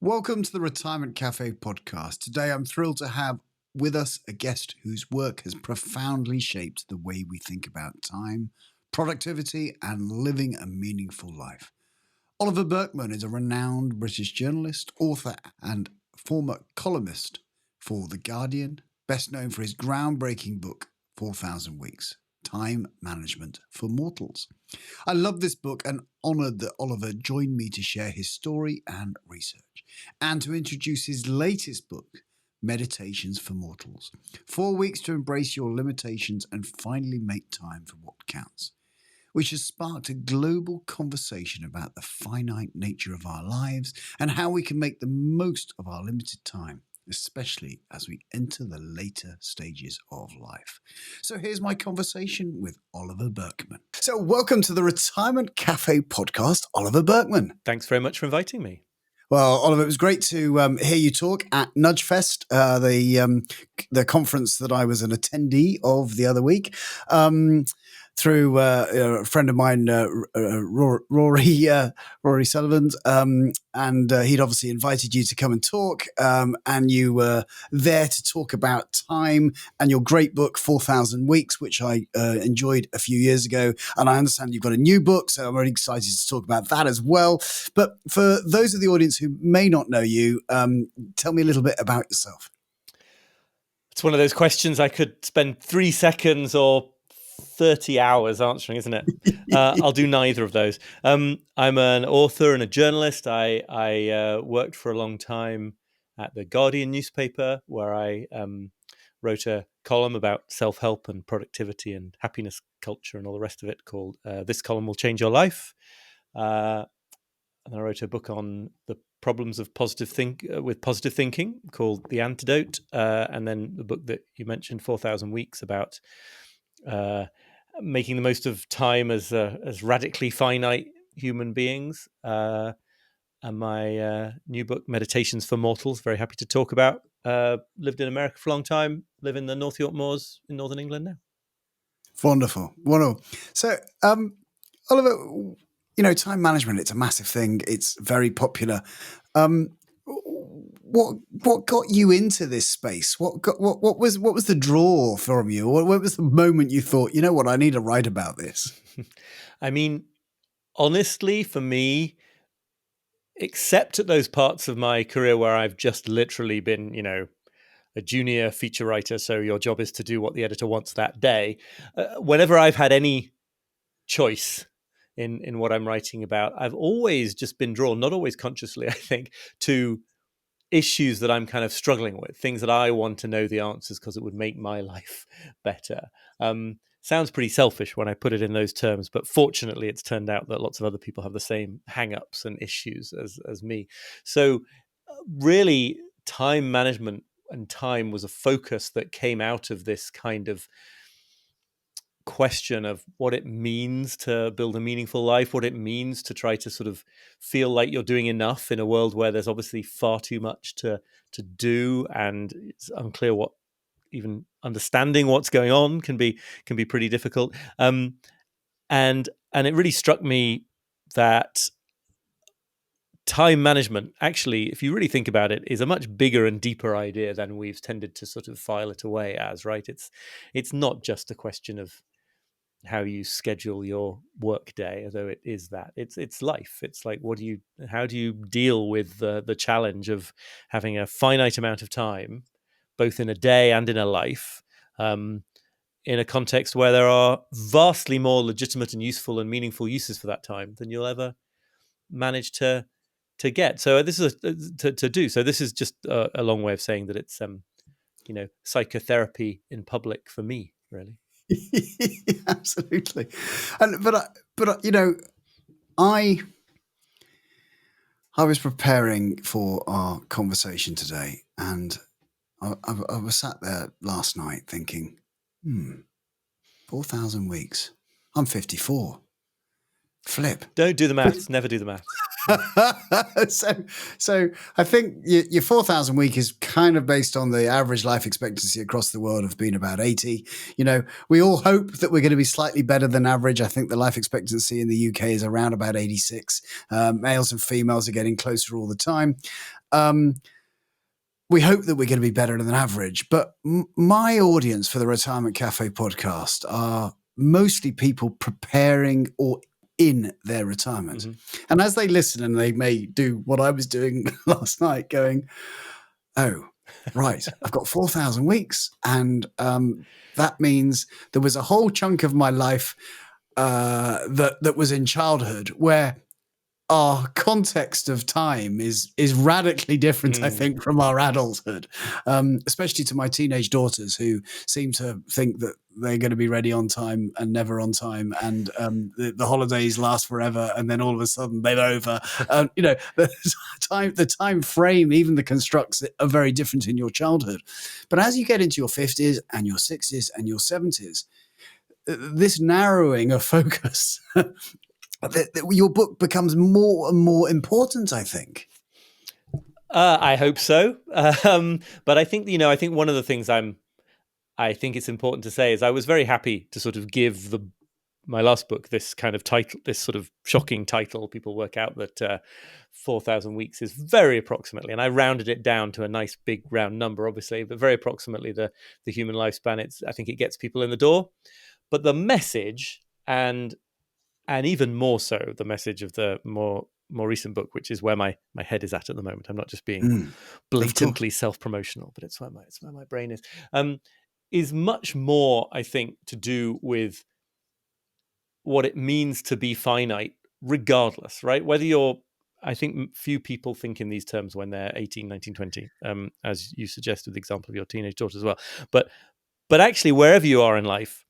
Welcome to the Retirement Cafe podcast. Today I'm thrilled to have with us a guest whose work has profoundly shaped the way we think about time, productivity, and living a meaningful life. Oliver Burkeman is a renowned British journalist, author, and former columnist for The Guardian, best known for his groundbreaking book, 4,000 Weeks, Time Management for Mortals. I love this book and honoured that Oliver joined me to share his story and research, and to introduce his latest book, Meditations for Mortals, 4 weeks to embrace your limitations and finally make time for what counts, which has sparked a global conversation about the finite nature of our lives and how we can make the most of our limited time, especially as we enter the later stages of life. So here's my conversation with Oliver Burkeman. So welcome to the Retirement Cafe podcast, Oliver Burkeman. Thanks very much for inviting me. Well, Oliver, it was great to hear you talk at Nudge Fest, the conference that I was an attendee of the other week. Through a friend of mine, Rory Sullivan, and he'd obviously invited you to come and talk, and you were there to talk about time and your great book, 4,000 Weeks, which I enjoyed a few years ago. And I understand you've got a new book, so I'm really excited to talk about that as well. But for those of the audience who may not know you, tell me a little bit about yourself. It's one of those questions I could spend 3 seconds or 30 hours answering, isn't it? I'll do neither of those. I'm an author and a journalist. I worked for a long time at the Guardian newspaper, where I wrote a column about self-help and productivity and happiness culture and all the rest of it called This Column Will Change Your Life. And I wrote a book on the problems of positive thinking called The Antidote. And then the book that you mentioned, 4,000 Weeks, about making the most of time as radically finite human beings, and my new book, Meditations for Mortals, very happy to talk about. Lived in America for a long time, live in the North York Moors in Northern England now. Wonderful. So, Oliver, time management, it's a massive thing. It's very popular. What got you into this space? What was the draw from you? What was the moment you thought, you know what, I need to write about this? I mean, honestly, for me, except at those parts of my career where I've just literally been, a junior feature writer, so your job is to do what the editor wants that day. Whenever I've had any choice in what I'm writing about, I've always just been drawn, not always consciously, I think, to issues that I'm kind of struggling with, things that I want to know the answers because it would make my life better. Sounds pretty selfish when I put it in those terms, but fortunately it's turned out that lots of other people have the same hang-ups and issues as me. So really, time management and time was a focus that came out of this kind of question of what it means to build a meaningful life, what it means to try to sort of feel like you're doing enough in a world where there's obviously far too much to do, and it's unclear what even understanding what's going on can be pretty difficult. And it really struck me that time management, actually, if you really think about it, is a much bigger and deeper idea than we've tended to sort of file it away as, right? It's not just a question of how you schedule your work day, although it is that. It's life. It's like, how do you deal with the challenge of having a finite amount of time, both in a day and in a life, in a context where there are vastly more legitimate and useful and meaningful uses for that time than you'll ever manage to get. So this is to do. So this is just a long way of saying that it's psychotherapy in public for me, really. Absolutely. But I was preparing for our conversation today, and I was sat there last night thinking, 4,000 weeks. I'm 54. Flip. Don't do the maths. Never do the maths. so I think your 4,000 week is kind of based on the average life expectancy across the world of being about 80. We all hope that we're going to be slightly better than average. I think the life expectancy in the UK is around about 86. Males and females are getting closer all the time. We hope that we're going to be better than average. But my audience for the Retirement Cafe podcast are mostly people preparing or in their retirement. Mm-hmm. And as they listen, and they may do what I was doing last night, going, oh, right, I've got 4,000 weeks. And that means there was a whole chunk of my life that was in childhood where our context of time is radically different, I think, from our adulthood, especially to my teenage daughters who seem to think that they're going to be ready on time and never on time, and the holidays last forever, and then all of a sudden they're over. The time frame, even the constructs, are very different in your childhood. But as you get into your 50s and your 60s and your 70s, this narrowing of focus your book becomes more and more important, I think. I hope so. But I think, I think one of the things I think it's important to say is I was very happy to sort of give my last book this kind of title, this sort of shocking title. People work out that 4,000 weeks is very approximately, and I rounded it down to a nice big round number, obviously, but very approximately the human lifespan. I think it gets people in the door. But the message, and even more so the message of the more recent book, which is where my head is at the moment. I'm not just being blatantly self-promotional, but it's where my brain is much more, I think, to do with what it means to be finite, regardless, right? I think few people think in these terms when they're 18, 19, 20, as you suggested, the example of your teenage daughter as well. But actually, wherever you are in life,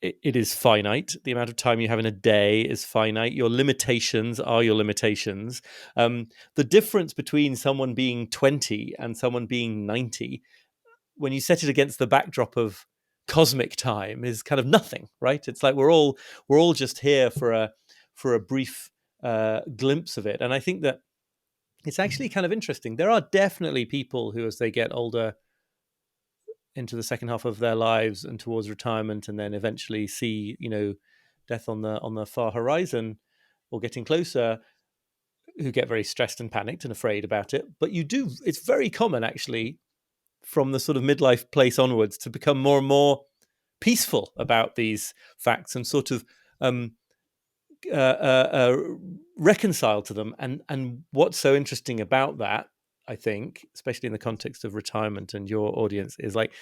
it is finite. The amount of time you have in a day is finite. Your limitations are your limitations. The difference between someone being 20 and someone being 90, when you set it against the backdrop of cosmic time, is kind of nothing, right? It's like we're all just here for a brief glimpse of it. And I think that it's actually kind of interesting. There are definitely people who, as they get older, into the second half of their lives and towards retirement, and then eventually see, death on the far horizon or getting closer, who get very stressed and panicked and afraid about it. But it's very common, actually, from the sort of midlife place onwards, to become more and more peaceful about these facts and sort of reconcile to them. And what's so interesting about that, I think, especially in the context of retirement and your audience, is like,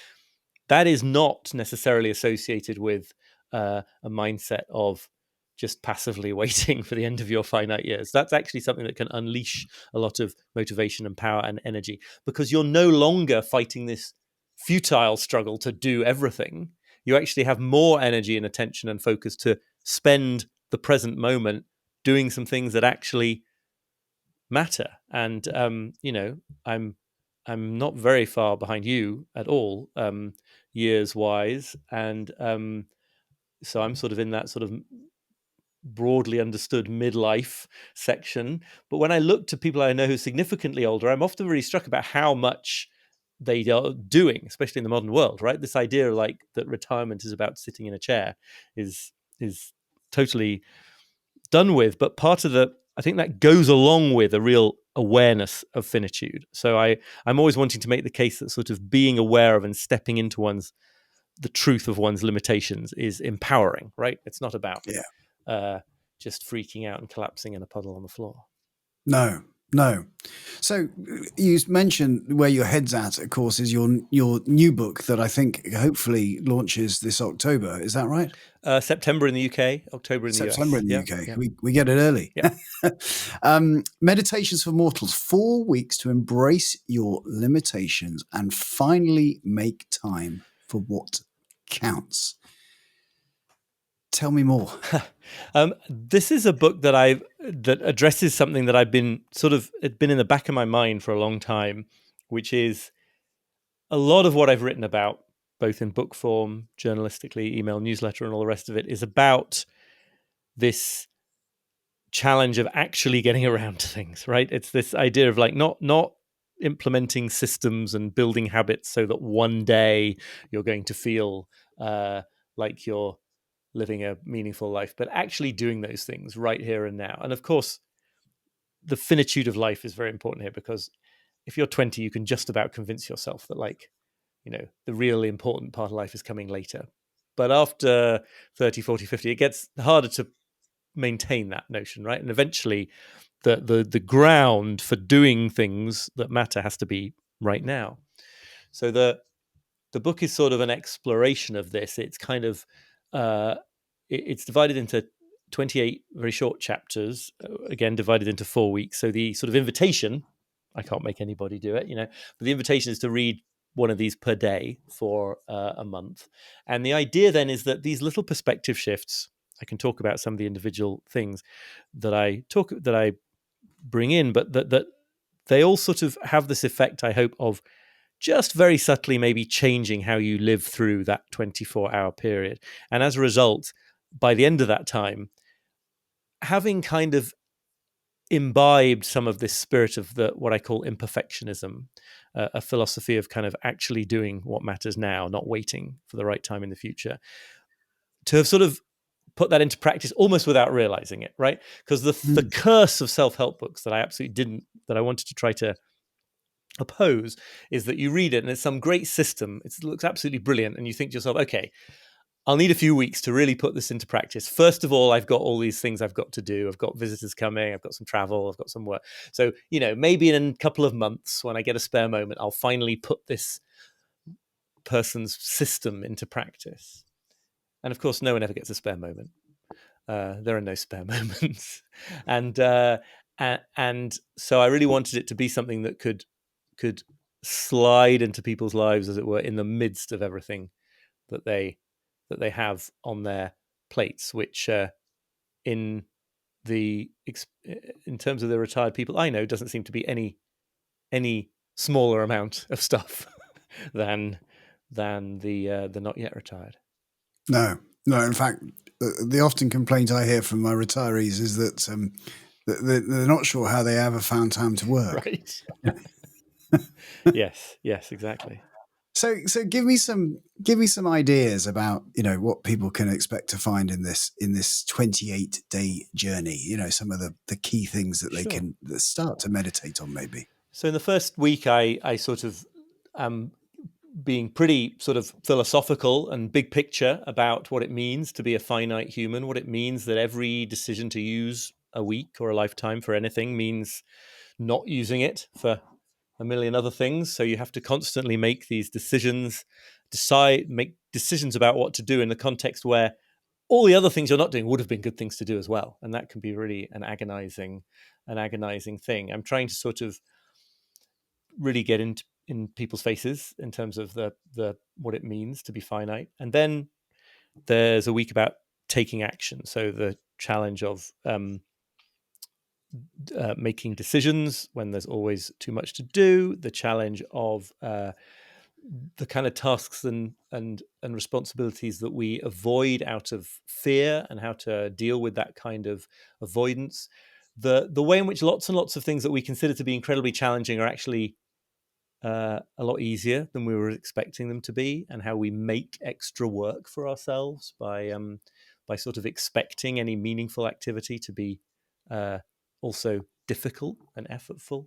that is not necessarily associated with a mindset of just passively waiting for the end of your finite years. That's actually something that can unleash a lot of motivation and power and energy, because you're no longer fighting this futile struggle to do everything. You actually have more energy and attention and focus to spend the present moment doing some things that actually matter. And I'm not very far behind you at all, years wise, and so I'm sort of in that sort of broadly understood midlife section. But when I look to people I know who are significantly older, I'm often really struck about how much they are doing, especially in the modern world, right? This idea like that retirement is about sitting in a chair is totally done with. But I think that goes along with a real awareness of finitude. So I'm always wanting to make the case that sort of being aware of and stepping into the truth of one's limitations is empowering, right? It's not about just freaking out and collapsing in a puddle on the floor. No. So you mentioned where your head's at, of course, is your new book that I think hopefully launches this October. Is that right? September in the UK, October in the US. September in the UK. We get it early. Meditations for Mortals, 4 weeks to embrace your limitations and finally make time for what counts. Tell me more. This is a book that addresses something that it's been in the back of my mind for a long time, which is a lot of what I've written about, both in book form, journalistically, email, newsletter, and all the rest of it, is about this challenge of actually getting around to things, right? It's this idea of like not implementing systems and building habits so that one day you're going to feel like you're living a meaningful life, but actually doing those things right here and now. And of course, the finitude of life is very important here, because if you're 20, you can just about convince yourself that, like, the really important part of life is coming later. But after 30, 40, 50, it gets harder to maintain that notion, right? And eventually the ground for doing things that matter has to be right now. So the book is sort of an exploration of this. It's kind of it's divided into 28 very short chapters, again divided into 4 weeks. So the sort of invitation, I can't make anybody do it, but the invitation is to read one of these per day for a month. And the idea then is that these little perspective shifts, I can talk about some of the individual things that I bring in, but that they all sort of have this effect, I hope, of just very subtly maybe changing how you live through that 24-hour period. And as a result, by the end of that time, having kind of imbibed some of this spirit of what I call imperfectionism, a philosophy of kind of actually doing what matters now, not waiting for the right time in the future, to have sort of put that into practice almost without realizing it, right? Because the curse of self-help books that I wanted to try to oppose is that you read it and it's some great system. It looks absolutely brilliant. And you think to yourself, okay, I'll need a few weeks to really put this into practice. First of all, I've got all these things I've got to do. I've got visitors coming. I've got some travel. I've got some work. So, maybe in a couple of months when I get a spare moment, I'll finally put this person's system into practice. And of course, no one ever gets a spare moment. There are no spare moments. And so I really wanted it to be something that could slide into people's lives, as it were, in the midst of everything that they have on their plates, which in terms of the retired people I know doesn't seem to be any smaller amount of stuff than the not yet retired. No. In fact, the often complaint I hear from my retirees is that they're not sure how they ever found time to work. Right. Yes, exactly. So give me some ideas about what people can expect to find in this 28-day journey. Some of the key things that they Sure. can start to meditate on, maybe. So in the first week, I sort of am being pretty sort of philosophical and big picture about what it means to be a finite human, what it means that every decision to use a week or a lifetime for anything means not using it for a million other things. So you have to constantly make these decisions, make decisions about what to do in the context where all the other things you're not doing would have been good things to do as well. And that can be really an agonizing thing. I'm trying to sort of really get in people's faces in terms of the what it means to be finite. And then there's a week about taking action. So the challenge of making decisions when there's always too much to do, the challenge of the kind of tasks and responsibilities that we avoid out of fear, and how to deal with that kind of avoidance, the way in which lots and lots of things that we consider to be incredibly challenging are actually a lot easier than we were expecting them to be, and how we make extra work for ourselves by sort of expecting any meaningful activity to be also difficult and effortful.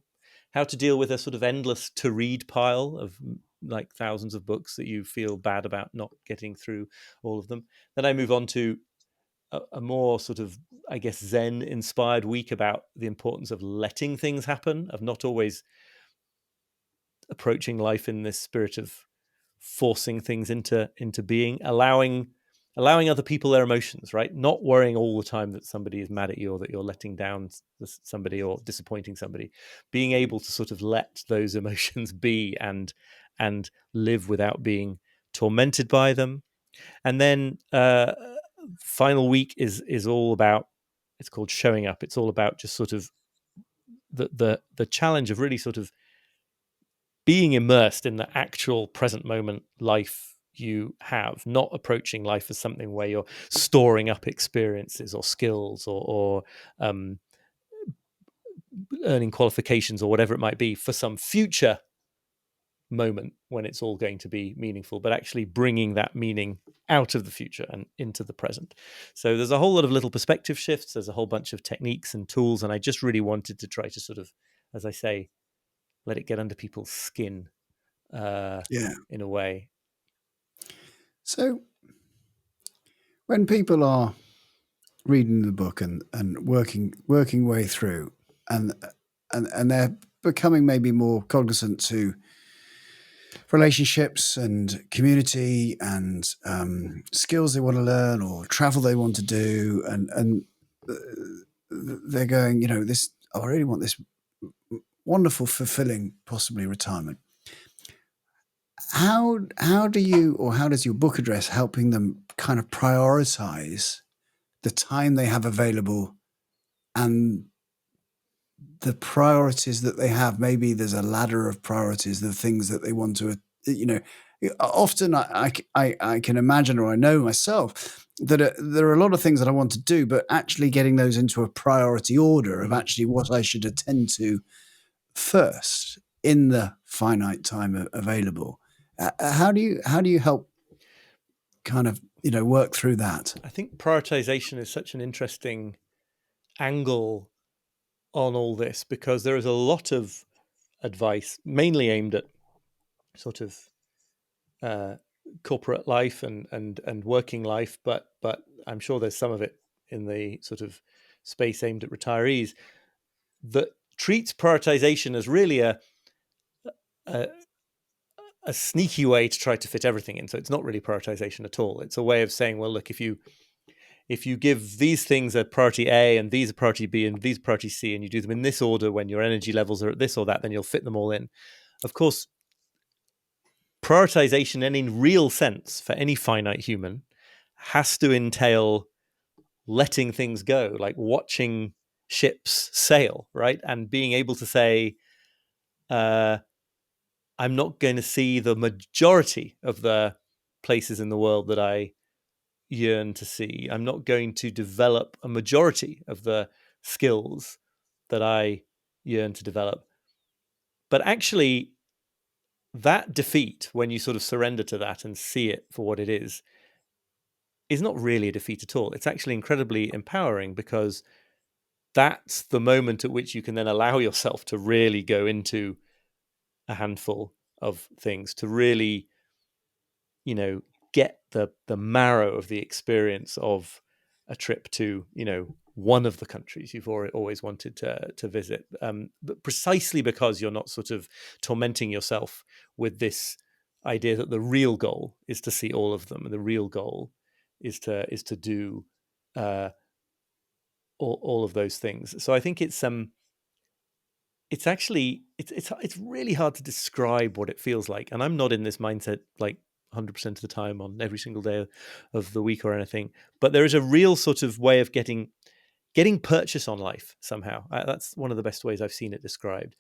How to deal with a sort of endless to read pile of like thousands of books that you feel bad about not getting through all of them. Then I move on to a more sort of, I guess, Zen inspired week about the importance of letting things happen, of not always approaching life in this spirit of forcing things into being, allowing other people their emotions, right? Not worrying all the time that somebody is mad at you, or that you're letting down somebody or disappointing somebody. Being able to sort of let those emotions be and live without being tormented by them. And then final week is all about, it's called showing up. It's all about just sort of the challenge of really sort of being immersed in the actual present moment life you have, not approaching life as something where you're storing up experiences or skills or earning qualifications or whatever it might be for some future moment when it's all going to be meaningful, but actually bringing that meaning out of the future and into the present. So there's a whole lot of little perspective shifts. There's a whole bunch of techniques and tools. And I just really wanted to try to sort of, as I say, let it get under people's skin in a way. So when people are reading the book and working way through and they're becoming maybe more cognizant to relationships and community and skills they want to learn or travel they want to do, and they're going, this, I really want this wonderful, fulfilling, possibly retirement. How do you, or how does your book address helping them kind of prioritize the time they have available and the priorities that they have? Maybe there's a ladder of priorities, the things that they want to, often I can imagine, or I know myself, that there are a lot of things that I want to do, but actually getting those into a priority order of actually what I should attend to first in the finite time available. How do you help kind of, work through that? I think prioritization is such an interesting angle on all this, because there is a lot of advice mainly aimed at sort of corporate life and working life, but I'm sure there's some of it in the sort of space aimed at retirees that treats prioritization as really a sneaky way to try to fit everything in. So it's not really prioritization at all. It's a way of saying, well, look, if you give these things a priority A and these a priority B and these a priority C, and you do them in this order when your energy levels are at this or that, then you'll fit them all in. Of course, prioritization, and in real sense for any finite human, has to entail letting things go, like watching ships sail, right? And being able to say, I'm not going to see the majority of the places in the world that I yearn to see. I'm not going to develop a majority of the skills that I yearn to develop. But actually, that defeat, when you sort of surrender to that and see it for what it is not really a defeat at all. It's actually incredibly empowering, because that's the moment at which you can then allow yourself to really go into a handful of things, to really, get the marrow of the experience of a trip to, one of the countries you've always wanted to visit. But precisely because you're not sort of tormenting yourself with this idea that the real goal is to see all of them, and the real goal is to do all of those things. So I think it's actually it's really hard to describe what it feels like, and I'm not in this mindset like 100% of the time on every single day of the week or anything. But there is a real sort of way of getting purchase on life somehow. That's one of the best ways I've seen it described.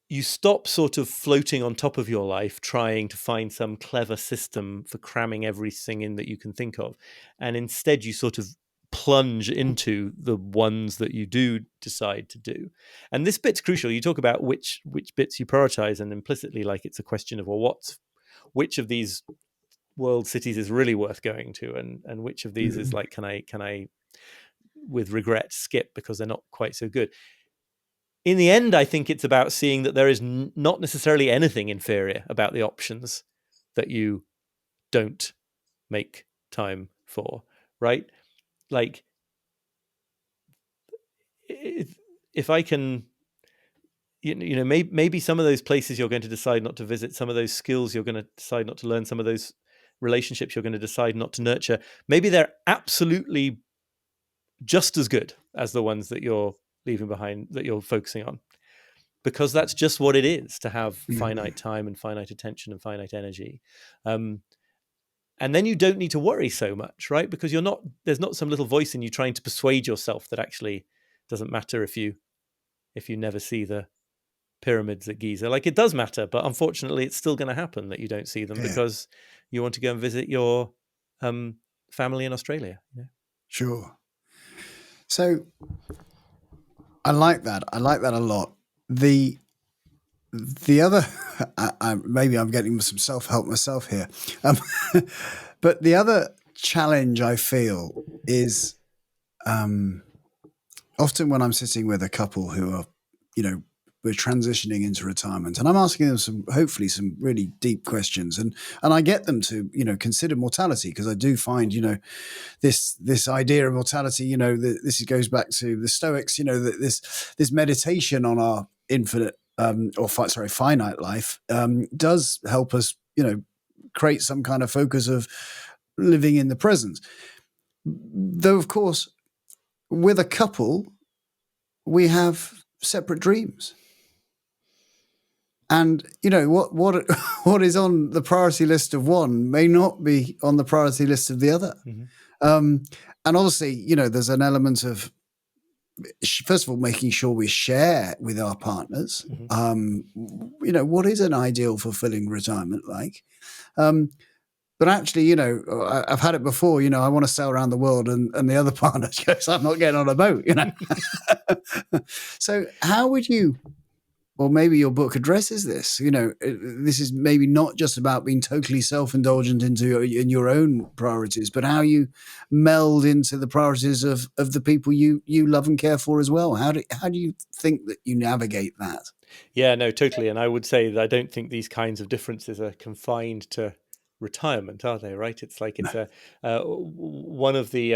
You stop sort of floating on top of your life, trying to find some clever system for cramming everything in that you can think of. And instead you sort of plunge into the ones that you do decide to do. And this bit's crucial. You talk about which bits you prioritize, and implicitly, like, it's a question of, well, which of these world cities is really worth going to, and which of these is like, can I with regret skip because they're not quite so good. In the end, I think it's about seeing that there is not necessarily anything inferior about the options that you don't make time for, right? Like, if I can, maybe some of those places you're going to decide not to visit, some of those skills you're going to decide not to learn, some of those relationships you're going to decide not to nurture, maybe they're absolutely just as good as the ones that you're leaving behind, that you're focusing on. Because that's just what it is to have finite time and finite attention and finite energy. And then you don't need to worry so much, right? Because there's not some little voice in you trying to persuade yourself that actually doesn't matter if you never see the pyramids at Giza. Like, it does matter, but unfortunately it's still going to happen that you don't see them because you want to go and visit your family in Australia. Sure. So I like that. I like that a lot. The other, maybe I'm getting some self-help myself here, but the other challenge I feel is often when I'm sitting with a couple who are, we're transitioning into retirement, and I'm asking them hopefully some really deep questions, and I get them to, consider mortality, because I do find, this idea of mortality, this goes back to the Stoics, that this meditation on our infinite finite life does help us, create some kind of focus of living in the present. Though, of course, with a couple, we have separate dreams. And what what is on the priority list of one may not be on the priority list of the other. And obviously, there's an element of, first of all, making sure we share with our partners. What is an ideal, fulfilling retirement like? But actually, I've had it before. I want to sail around the world, and the other partner goes, "I'm not getting on a boat." So, how would you? Or maybe your book addresses this. This is maybe not just about being totally self-indulgent in your own priorities, but how you meld into the priorities of the people you love and care for as well. How do you think that you navigate that? Yeah, no, totally. And I would say that I don't think these kinds of differences are confined to retirement, are they? Right? It's like it's one of the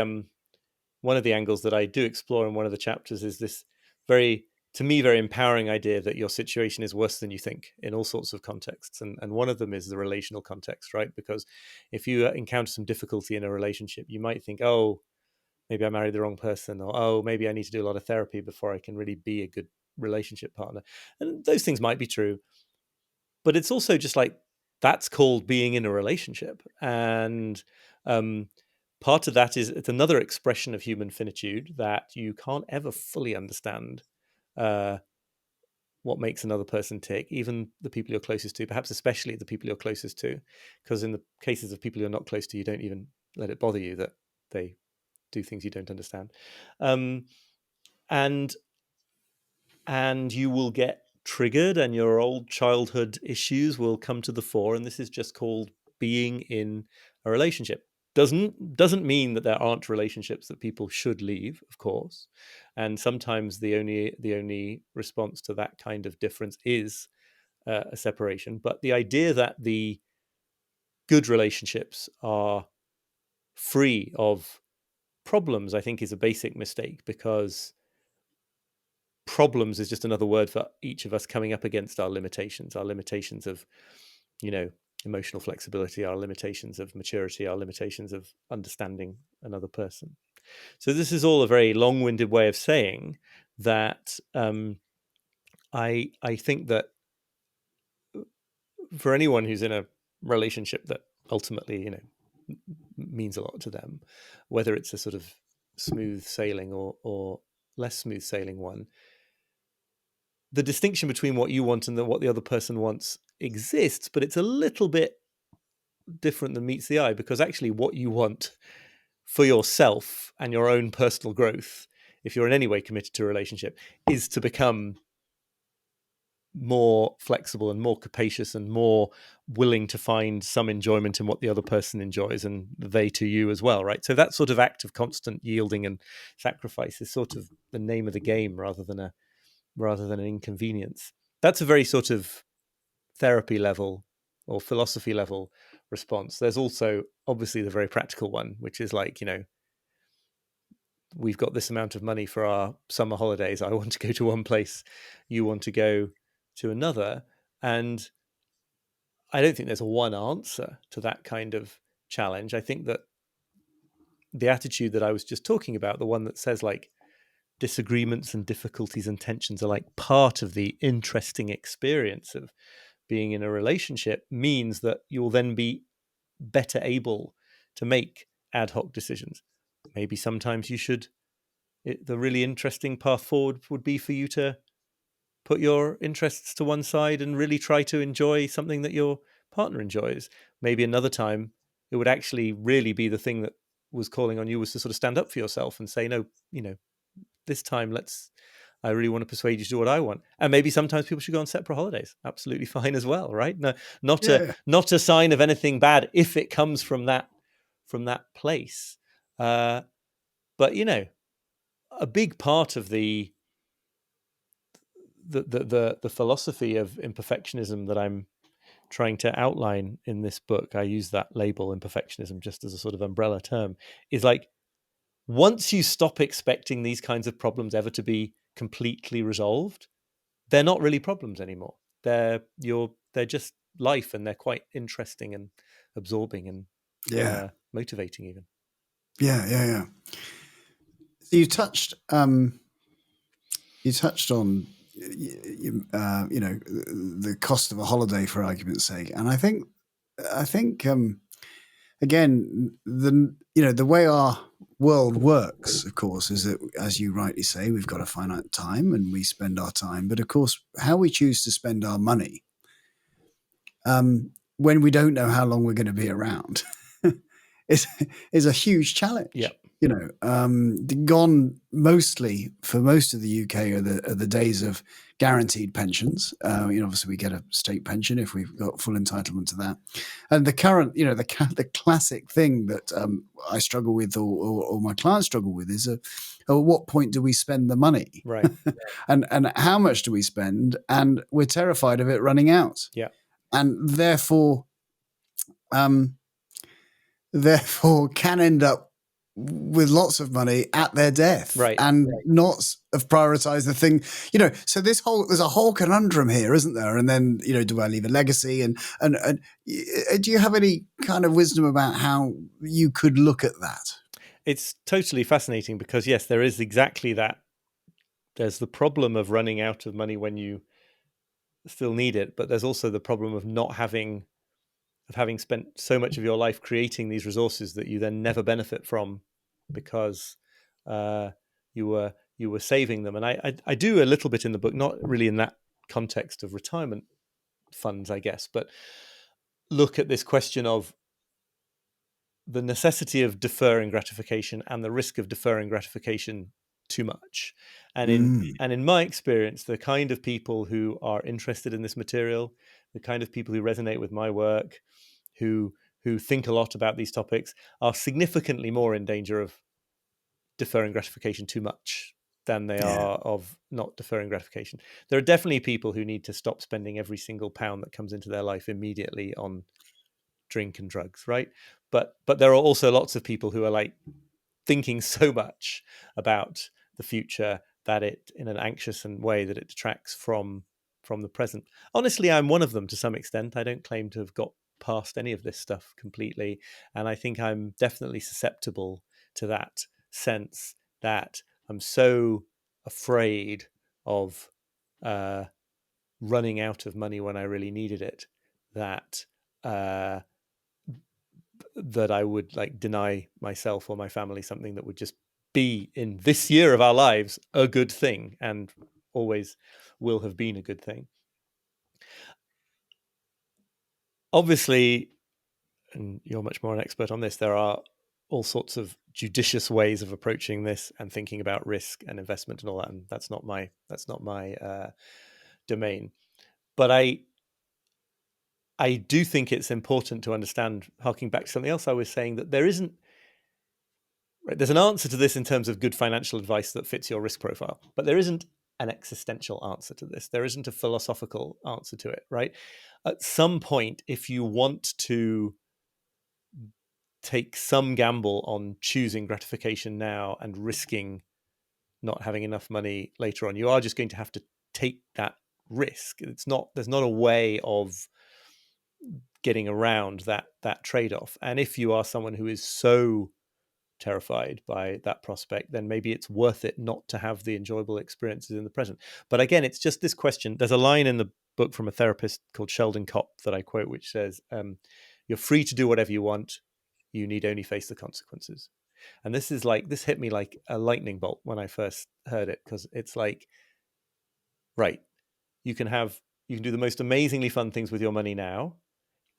angles that I do explore in one of the chapters is this to me, very empowering idea that your situation is worse than you think in all sorts of contexts. And one of them is the relational context, right? Because if you encounter some difficulty in a relationship, you might think, oh, maybe I married the wrong person, or, oh, maybe I need to do a lot of therapy before I can really be a good relationship partner. And those things might be true. But it's also just like, that's called being in a relationship. And part of that is it's another expression of human finitude, that you can't ever fully understand what makes another person tick, even the people you're closest to, perhaps especially the people you're closest to, because in the cases of people you're not close to, you don't even let it bother you that they do things you don't understand. And you will get triggered, and your old childhood issues will come to the fore, and this is just called being in a relationship. Doesn't mean that there aren't relationships that people should leave, of course, and sometimes the only response to that kind of difference is a separation. But the idea that the good relationships are free of problems, I think, is a basic mistake, because problems is just another word for each of us coming up against our limitations of, emotional flexibility, our limitations of maturity, our limitations of understanding another person. So this is all a very long-winded way of saying that I think that for anyone who's in a relationship that ultimately, means a lot to them, whether it's a sort of smooth sailing or less smooth sailing one, the distinction between what you want and what the other person wants exists, but it's a little bit different than meets the eye, because actually what you want for yourself and your own personal growth, if you're in any way committed to a relationship, is to become more flexible and more capacious and more willing to find some enjoyment in what the other person enjoys, and they to you as well, right? So that sort of act of constant yielding and sacrifice is sort of the name of the game, rather than an inconvenience. That's a very sort of therapy level or philosophy level response. There's also obviously the very practical one, which is like, we've got this amount of money for our summer holidays. I want to go to one place, you want to go to another. And I don't think there's a one answer to that kind of challenge. I think that the attitude that I was just talking about, the one that says like disagreements and difficulties and tensions are like part of the interesting experience of being in a relationship, means that you'll then be better able to make ad hoc decisions. Maybe sometimes the really interesting path forward would be for you to put your interests to one side and really try to enjoy something that your partner enjoys. Maybe another time it would actually really be the thing that was calling on you was to sort of stand up for yourself and say, no, this time I really want to persuade you to do what I want. And maybe sometimes people should go on separate holidays. Absolutely fine as well, right? No, Yeah. not a sign of anything bad if it comes from that place. But a big part of the philosophy of imperfectionism that I'm trying to outline in this book, I use that label imperfectionism just as a sort of umbrella term, is like, once you stop expecting these kinds of problems ever to be completely resolved, they're not really problems anymore. They're just life, and they're quite interesting and absorbing and Yeah. motivating even. Yeah. So you touched on the cost of a holiday, for argument's sake, and I think again, the way our world works, of course, is that, as you rightly say, we've got a finite time and we spend our time. But of course, how we choose to spend our money, when we don't know how long we're going to be around, is a huge challenge. Yeah. Gone mostly for most of the UK are the days of guaranteed pensions. Obviously we get a state pension if we've got full entitlement to that. And the current, the classic thing that I struggle with, or my clients struggle with, is at what point do we spend the money, Right. and how much do we spend? And we're terrified of it running out. Yeah. And therefore can end up with lots of money at their death, right, and not have prioritized the thing, so there's a whole conundrum here, isn't there? And then, do I leave a legacy, and do you have any kind of wisdom about how you could look at that? It's totally fascinating because, yes, there is exactly that. There's the problem of running out of money when you still need it, but there's also the problem of having spent so much of your life creating these resources that you then never benefit from because you were saving them. And I do a little bit in the book, not really in that context of retirement funds, I guess, but look at this question of the necessity of deferring gratification and the risk of deferring gratification too much. And in my experience, the kind of people who are interested in this material, the kind of people who resonate with my work, who think a lot about these topics, are significantly more in danger of deferring gratification too much than they are of not deferring gratification. There are definitely people who need to stop spending every single pound that comes into their life immediately on drink and drugs, right? But there are also lots of people who are like thinking so much about the future that it, in an anxious way, that it detracts from the present. Honestly, I'm one of them to some extent. I don't claim to have got past any of this stuff completely, and I think I'm definitely susceptible to that sense that I'm so afraid of running out of money when I really needed it that that I would like deny myself or my family something that would just be, in this year of our lives, a good thing and always will have been a good thing. Obviously, and you're much more an expert on this, there are all sorts of judicious ways of approaching this and thinking about risk and investment and all that, and that's not my domain. But I do think it's important to understand, harking back to something else I was saying, that there's an answer to this in terms of good financial advice that fits your risk profile, but there isn't an existential answer to this. There isn't a philosophical answer to it, right? At some point, if you want to take some gamble on choosing gratification now and risking not having enough money later on, you are just going to have to take that risk. There's not a way of getting around that trade-off. And if you are someone who is so terrified by that prospect, then maybe it's worth it not to have the enjoyable experiences in the present. But again, it's just this question. There's a line in the book from a therapist called Sheldon Kopp that I quote, which says, you're free to do whatever you want. You need only face the consequences. And this hit me like a lightning bolt when I first heard it, because it's like, right, you can do the most amazingly fun things with your money now,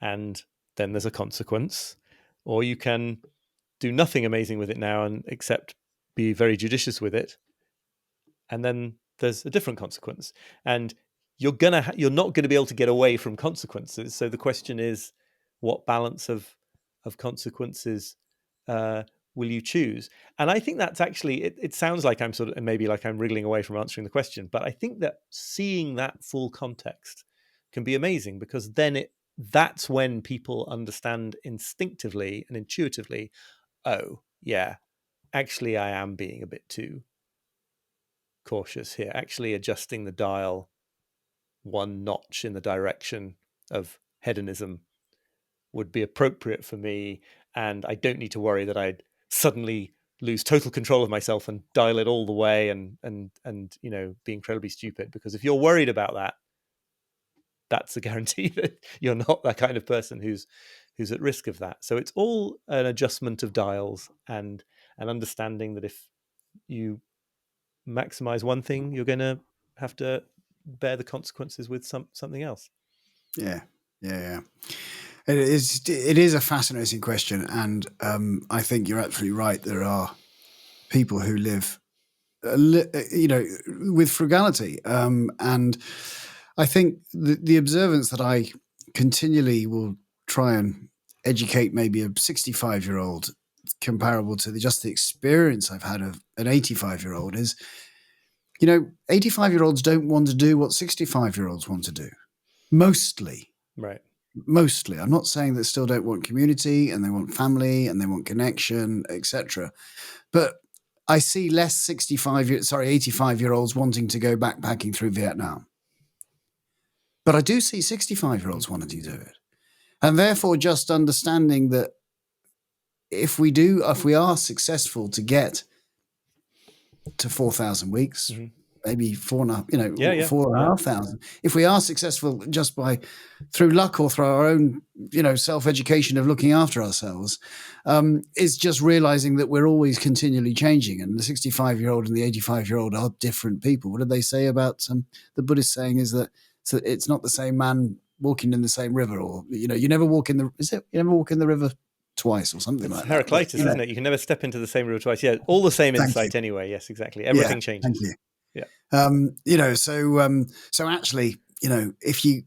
and then there's a consequence, or you can do nothing amazing with it now and except be very judicious with it, and then there's a different consequence. And you're not going to be able to get away from consequences. So the question is, what balance of consequences will you choose? And I think that's actually, it sounds like I'm sort of, maybe like I'm wriggling away from answering the question, but I think that seeing that full context can be amazing, because then that's when people understand instinctively and intuitively, oh yeah, actually I am being a bit too cautious here, actually adjusting the dial one notch in the direction of hedonism would be appropriate for me, and I don't need to worry that I'd suddenly lose total control of myself and dial it all the way and be incredibly stupid. Because if you're worried about that, that's a guarantee that you're not that kind of person who's at risk of that. So it's all an adjustment of dials, and an understanding that if you maximize one thing, you're going to have to bear the consequences with something else. Yeah. It is a fascinating question, and I think you're absolutely right. There are people who live, with frugality, and I think the observance that I continually will try and educate maybe a 65-year-old, comparable to just the experience I've had of an 85-year-old, is 85-year-olds don't want to do what 65-year-olds want to do. Mostly. Right. I'm not saying that still don't want community, and they want family, and they want connection, etc. But I see less 85-year-olds wanting to go backpacking through Vietnam. But I do see 65-year-olds wanting to do it. And therefore, just understanding that if we are successful to get to 4,000 weeks, maybe 4,500. If we are successful just through luck or through our own, self-education of looking after ourselves, is just realizing that we're always continually changing. And the 65-year-old and the 85-year-old are different people. What did they say about the Buddhist saying is that it's not the same man walking in the same river, or, you never walk in the river twice or something like that. Heraclitus, isn't it? You can never step into the same river twice. Yeah, all the same insight anyway. Yes, exactly. Everything changes. Thank you. Yeah. So actually, if you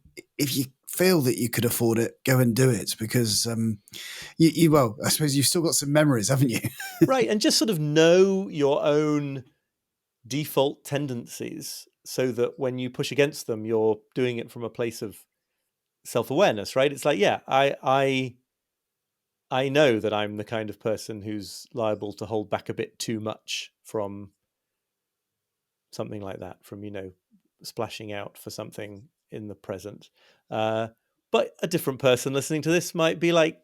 feel that you could afford it, go and do it, because well, I suppose you've still got some memories, haven't you? Right, and just sort of know your own default tendencies, so that when you push against them, you're doing it from a place of self-awareness, right? It's like, yeah, I know that I'm the kind of person who's liable to hold back a bit too much from something like that, from, splashing out for something in the present. But a different person listening to this might be like,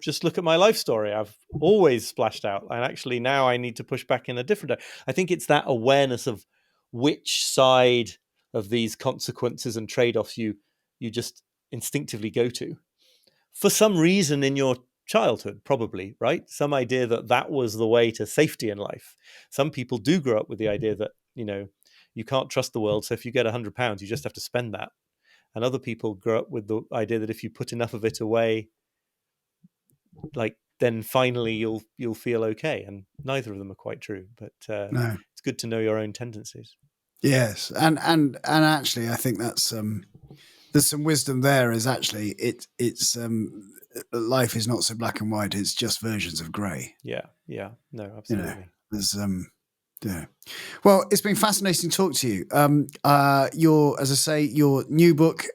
just look at my life story. I've always splashed out, and actually now I need to push back in a different way. I think it's that awareness of which side of these consequences and trade-offs you just instinctively go to. For some reason in your childhood, probably, right? Some idea that was the way to safety in life. Some people do grow up with the idea that, you can't trust the world, so if you get £100, you just have to spend that. And other people grow up with the idea that if you put enough of it away, like, then finally you'll feel okay. And neither of them are quite true, but No. It's good to know your own tendencies. Yes, and actually, I think that's there's some wisdom there. Is actually it's life is not so black and white. It's just versions of grey. Yeah, no, absolutely. There's yeah. Well, it's been fascinating to talk to you. Your new book,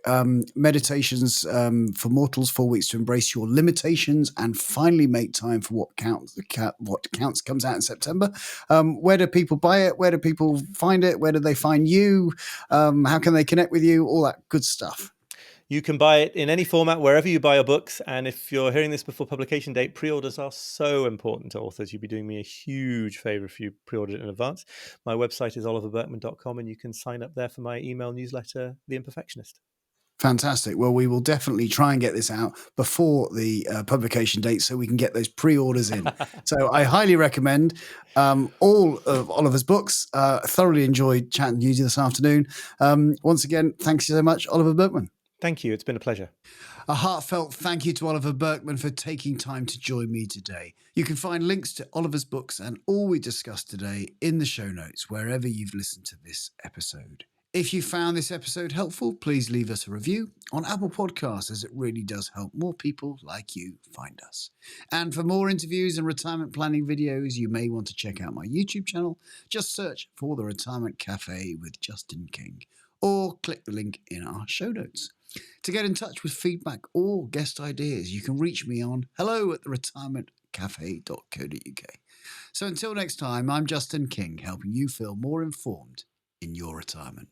Meditations for Mortals, 4 Weeks to Embrace Your Limitations and Finally Make Time for What Counts. What Counts comes out in September. Where do people buy it? Where do people find it? Where do they find you? How can they connect with you? All that good stuff. You can buy it in any format, wherever you buy your books. And if you're hearing this before publication date, pre-orders are so important to authors. You'd be doing me a huge favor if you pre-ordered it in advance. My website is oliverburkeman.com, and you can sign up there for my email newsletter, The Imperfectionist. Fantastic. Well, we will definitely try and get this out before the publication date so we can get those pre-orders in. So I highly recommend all of Oliver's books. Thoroughly enjoyed chatting to you this afternoon. Once again, thanks so much, Oliver Burkeman. Thank you. It's been a pleasure. A heartfelt thank you to Oliver Burkeman for taking time to join me today. You can find links to Oliver's books and all we discussed today in the show notes wherever you've listened to this episode. If you found this episode helpful, please leave us a review on Apple Podcasts, as it really does help more people like you find us. And for more interviews and retirement planning videos, you may want to check out my YouTube channel. Just search for The Retirement Cafe with Justin King, or click the link in our show notes. To get in touch with feedback or guest ideas, you can reach me on hello@theretirementcafe.co.uk. So until next time, I'm Justin King, helping you feel more informed in your retirement.